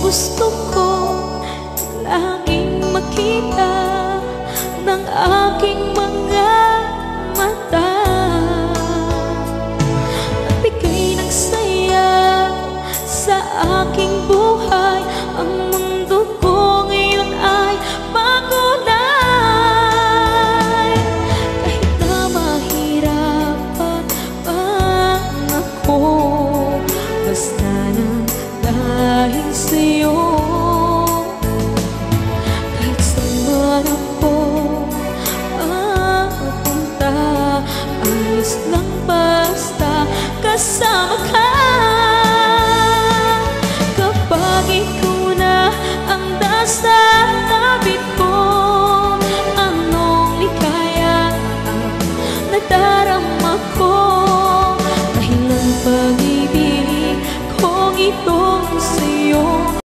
gusto ko laging makita ng aking mga mata. Nagbigay ng saya sa aking buhay. Ang mundo ko ngayon ay makulay. Kahit na mahirapan pa ako, basta na dahil sa'yo. Kahit saan man ako mapunta, ayos lang basta kasama ka. Kapag ikaw na ang dasal